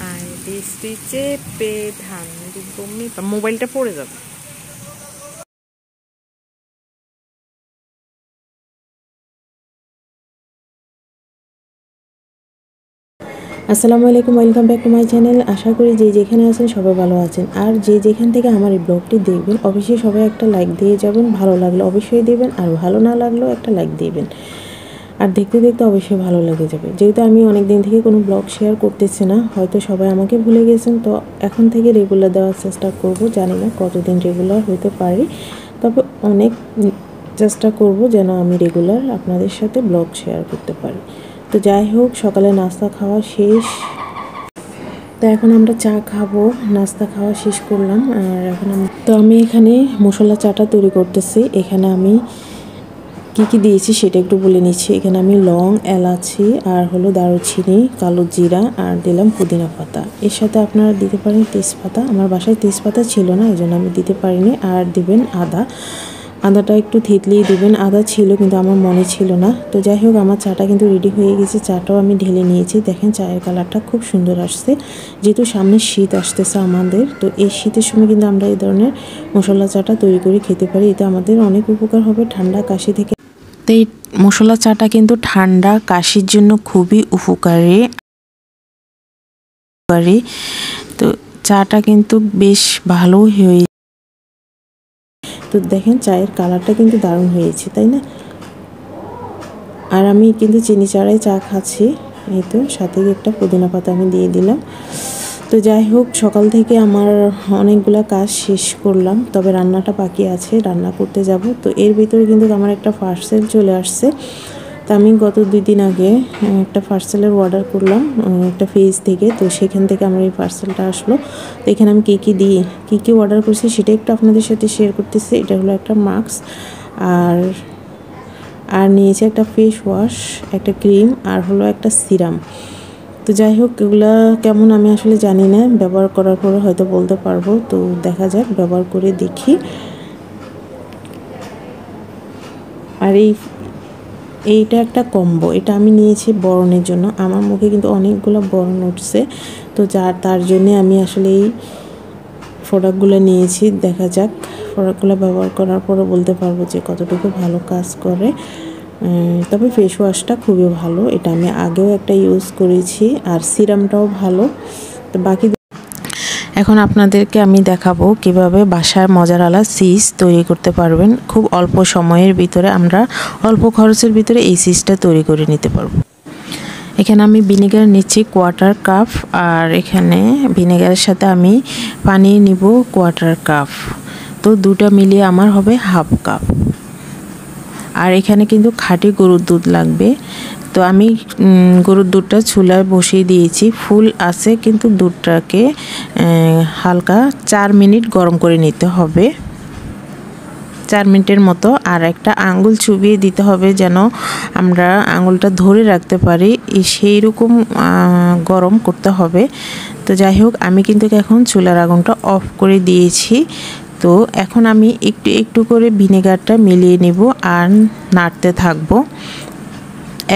আর বৃষ্টি চেপে ধান বমি মোবাইলটা পড়ে যাবে। আসসালামু আলাইকুম, welcome back to my channel. আশা করি যে যেখানে আছেন সবাই ভালো আছেন। আর যে যেখান থেকে আমার এই ব্লগটি দেখবেন অবশ্যই সবাই একটা লাইক দিয়ে যাবেন। ভালো লাগলে অবশ্যই দেবেন, আর ভালো না লাগলেও একটা লাইক দিবেন। আর দেখতে দেখতে অবশ্যই ভালো লেগে যাবে। যেহেতু আমি অনেক দিন থেকে কোনো ব্লগ শেয়ার করতেছি না, হয়তো সবাই আমাকে ভুলে গেছেন, তো এখন থেকে রেগুলার দেওয়ার চেষ্টা করব। জানি না কতদিন রেগুলার হতে পারি, তবে অনেক চেষ্টা করব যেন আমি রেগুলার আপনাদের সাথে ব্লগ শেয়ার করতে পারি। তো যাই হোক, সকালে নাস্তা খাওয়া শেষ, তো এখন আমরা চা খাবো। নাস্তা খাওয়া শেষ করলাম, আর এখন আমি এখানে মশলা চাটা তৈরি করতেছি। এখানে আমি কি দিয়েছি সেটা একটু বলে নিচ্ছি। এখানে আমি লং, এলাচি আর হলো দারুচিনি, কালো জিরা আর দিলাম পুদিনা পাতা। এর সাথে আপনারা দিতে পারেন তেজপাতা। আমার বাসায় তেজপাতা ছিল না, এই জন্য আমি দিতে পারিনি। আর দিবেন আদাটা একটু থেতলিয়ে দিবেন। আদা ছিল কিন্তু আমার মনে ছিল না। তো যাই হোক, আমার চাটা কিন্তু রেডি হয়ে গেছে। চাটাও আমি ঢেলে নিয়েছি। দেখেন চায়ের কালারটা খুব সুন্দর আসছে। যেহেতু সামনে শীত আসতেছে আমাদের, তো এই শীতের সময় কিন্তু আমরা এই ধরনের মশলা চাটা তৈরি করে খেতে পারি। এতে আমাদের অনেক উপকার হবে ঠান্ডা কাশি থেকে। তো এই মশলা চাটা কিন্তু ঠান্ডা কাশির জন্য খুবই উপকারী। তো চাটা কিন্তু বেশ ভালো হয়ে, তো দেখেন চায়ের কালারটা কিন্তু দারুণ হয়েছে, তাই না? আর আমি কিন্তু চিনি ছাড়াই চা খাচ্ছি। এই তো সাথে একটা পুদিনা পাতা আমি দিয়ে দিলাম। তো যাই হোক, সকাল থেকে আমার অনেকগুলা কাজ শেষ করলাম, তবে রান্নাটা বাকি আছে, রান্না করতে যাব। তো এর ভিতরে কিন্তু আমার একটা পার্সেল চলে আসছে। তো আমি গত 2 দিন আগে একটা পার্সেলের অর্ডার করলাম একটা পেজ থেকে। তো সেখান থেকে আমার এই পার্সেলটা আসলো। তো এখানে আমি কী অর্ডার করছি সেটা একটু আপনাদের সাথে শেয়ার করতেছি। এটা হলো একটা মাস্ক, আর নিয়েছে একটা ফেস ওয়াশ, একটা ক্রিম, আর হলো একটা সিরাম। তো যাই হোক, এগুলা কেমন আমি আসলে জানি না, ব্যবহার করার পরে হয়তো বলতে পারবো। তো দেখা যাক, ব্যবহার করে দেখি। আর এইটা একটা কম্বো, এটা আমি নিয়েছি বরণের জন্য। আমার মুখে কিন্তু অনেকগুলো বরণ উঠছে, তো তার জন্যে আমি আসলে এই প্রোডাক্টগুলো নিয়েছি। দেখা যাক, প্রোডাক্টগুলো ব্যবহার করার পরে বলতে পারবো যে কতটুকু ভালো কাজ করে। তবে ফেস ওয়াশটা খুবই ভালো, এটা আমি আগেও একটা ইউজ করেছি, আর সিরামটাও ভালো। তো বাকি এখন আপনাদেরকে আমি দেখাবো কিভাবে বাসায় মজারালা চিজ তৈরি করতে পারবেন। খুব অল্প সময়ের ভিতরে, আমরা অল্প খরচের ভিতরে এই চিজটা তৈরি করে নিতে পারবো। এখানে আমি ভিনেগার নিচ্ছি 1/4 কাপ, আর এখানে ভিনেগারের সাথে আমি পানি নিব 1/4 কাপ। তো দুটা মিলিয়ে আমার হবে 1/2 কাপ। আর এখানে কিন্তু খাঁটি গরুর দুধ লাগবে। তো আমি গরুর দুধটা চুলায় বসিয়ে দিয়েছি, ফুল আছে, কিন্তু দুধটাকে হালকা 4 মিনিট গরম করে নিতে হবে, 4 মিনিটের মতো। আর একটা আঙ্গুল চুবিয়ে দিতে হবে, যেন আমরা আঙ্গুলটা ধরে রাখতে পারি, সেই রকম গরম করতে হবে। তো যাই হোক, আমি কিন্তু এখন চুলার আগুনটা অফ করে দিয়েছি। তো এখন আমি একটু একটু করে ভিনেগারটা মিলিয়ে নেব আর নাড়তে থাকবো।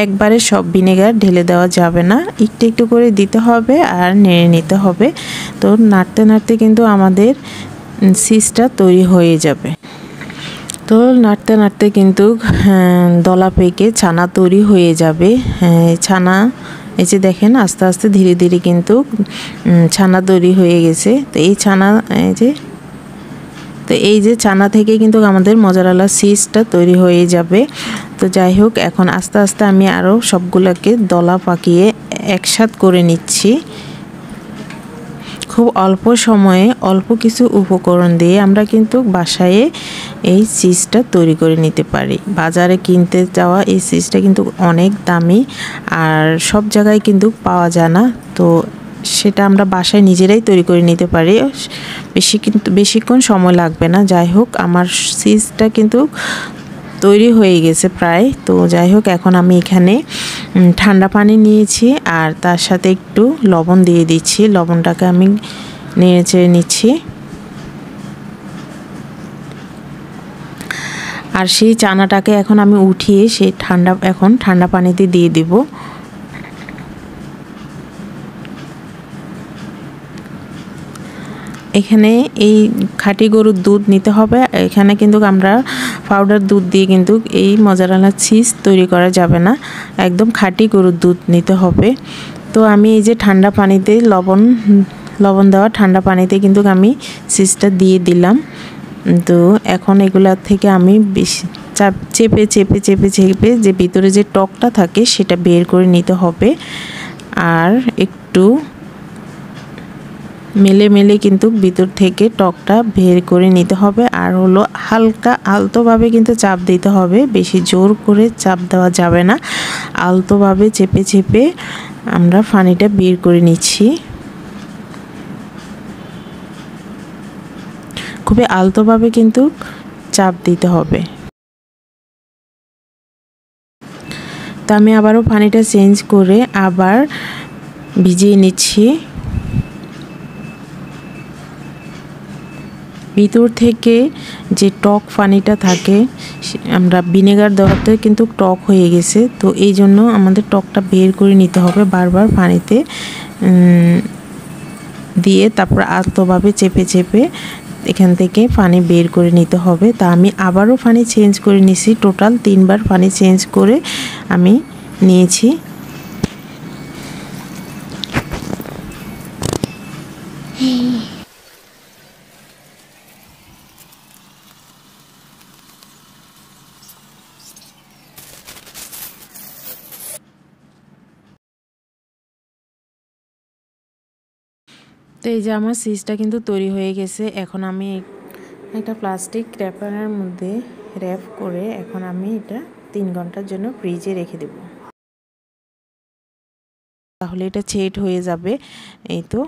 একবারে সব ভিনেগার ঢেলে দেওয়া যাবে না, একটু একটু করে দিতে হবে আর নেড়ে নিতে হবে। তো নাড়তে নাড়তে কিন্তু আমাদের চিজটা তৈরি হয়ে যাবে। তো নাড়তে নাড়তে কিন্তু দলা পেকে ছানা তৈরি হয়ে যাবে। ছানা এই যে দেখেন, আস্তে আস্তে ধীরে ধীরে কিন্তু ছানা তৈরি হয়ে গেছে। তো এই যে ছানা থেকে কিন্তু আমাদের মজারালা চিজটা তৈরি হয়ে যাবে। তো যাই হোক, এখন আস্তে আস্তে আমি আরও সবগুলোকে দলা পাকিয়ে একসাথ করে নিচ্ছি। খুব অল্প সময়ে অল্প কিছু উপকরণ দিয়ে আমরা কিন্তু বাসায় এই চিজটা তৈরি করে নিতে পারি। বাজারে কিনতে যাওয়া এই চিজটা কিন্তু অনেক দামি, আর সব জায়গায় কিন্তু পাওয়া যায় না। তো সেটা আমরা বাসায় নিজেরাই তৈরি করে নিতে পারি, বেশিক্ষণ সময় লাগবে না। যাই হোক, আমার চিজটা কিন্তু তৈরি হয়ে গেছে প্রায়। তো যাই হোক, এখন আমি এখানে ঠান্ডা পানি নিয়েছি, আর তার সাথে একটু লবণ দিয়ে দিচ্ছি। লবণটাকে আমি নেড়ে চেড়ে নিচ্ছি। আর সেই চানাটাকে এখন আমি উঠিয়ে সেই ঠান্ডা পানিতে দিয়ে দিব। এখানে এই খাঁটি গরুর দুধ নিতে হবে। এখানে কিন্তু আমরা পাউডার দুধ দিয়ে কিন্তু এই মজারালা চিজ তৈরি করা যাবে না, একদম খাঁটি গরুর দুধ নিতে হবে। তো আমি এই যে ঠান্ডা পানিতে লবণ দেওয়া ঠান্ডা পানিতে কিন্তু আমি চিজটা দিয়ে দিলাম। তো এখন এগুলা থেকে আমি বেশি চেপে চেপে চেপে চেপে যে ভিতরে যে টকটা থাকে সেটা বের করে নিতে হবে। আর একটু মেলে মেলে কিন্তু ভিতর থেকে টকটা বের করে নিতে হবে। আর হলো হালকা আলতোভাবে কিন্তু চাপ দিতে হবে, বেশি জোর করে চাপ দেওয়া যাবে না। আলতোভাবে চেপে চেপে আমরা পানিটা বের করে নিচ্ছি। খুবই আলতোভাবে কিন্তু চাপ দিতে হবে। তো আমি আবারও পানিটা চেঞ্জ করে আবার ভিজিয়ে নিচ্ছি। ভিতর থেকে যে টক পানিটা থাকে, আমরা ভিনেগার দেওয়াতে কিন্তু টক হয়ে গেছে, তো এই জন্য আমাদের টকটা বের করে নিতে হবে বারবার পানিতে দিয়ে, তারপর আলতোভাবে চেপে চেপে এখান থেকে পানি বের করে নিতে হবে। তা আমি আবারও পানি চেঞ্জ করে নিয়েছি, টোটাল 3 বার পানি চেঞ্জ করে আমি নিয়েছি। তো এই যে আমার চিজটা কিন্তু তৈরি হয়ে গেছে। এখন আমি একটা প্লাস্টিক র্যাপারের মধ্যে র্যাপ করে এখন আমি এটা 3 ঘন্টার জন্য ফ্রিজে রেখে দেব, তাহলে এটা সেট হয়ে যাবে। এই তো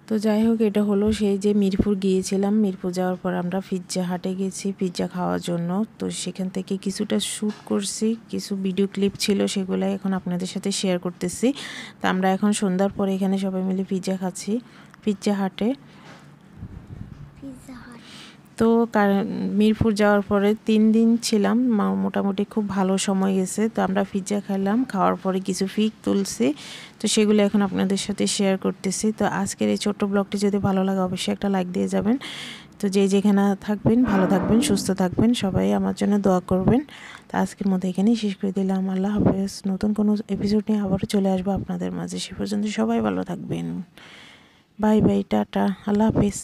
তো যাই হোক, এটা হলো সেই যে মিরপুর গিয়েছিলাম। মিরপুর যাওয়ার পর আমরা পিৎজা হাটে গেছি পিৎজা খাওয়ার জন্য। তো সেখান থেকে কিছুটা শ্যুট করছি, কিছু ভিডিও ক্লিপ ছিল, সেগুলাই এখন আপনাদের সাথে শেয়ার করতেছি। তো আমরা এখন সন্ধ্যার পরে এখানে সবাই মিলে পিৎজা খাচ্ছি পিৎজা হাটে। তো মিরপুর যাওয়ার পরে 3 দিন ছিলাম, মোটামুটি খুব ভালো সময় গেছে। তো আমরা পিৎজা খেলাম, খাওয়ার পরে কিছু পিক তুলছি, তো সেগুলো এখন আপনাদের সাথে শেয়ার করতেছি। তো আজকের এই ছোট্ট ব্লগটি যদি ভালো লাগে অবশ্যই একটা লাইক দিয়ে যাবেন। তো যেখানে থাকবেন ভালো থাকবেন, সুস্থ থাকবেন, সবাই আমার জন্য দোয়া করবেন। তো আজকের মতো এখানেই শেষ করে দিলাম। আল্লাহ হাফেজ। নতুন কোনো এপিসোড নিয়ে আবারও চলে আসবো আপনাদের মাঝে। সে পর্যন্ত সবাই ভালো থাকবেন। বাই বাই, টাটা, আল্লাহ হাফেজ।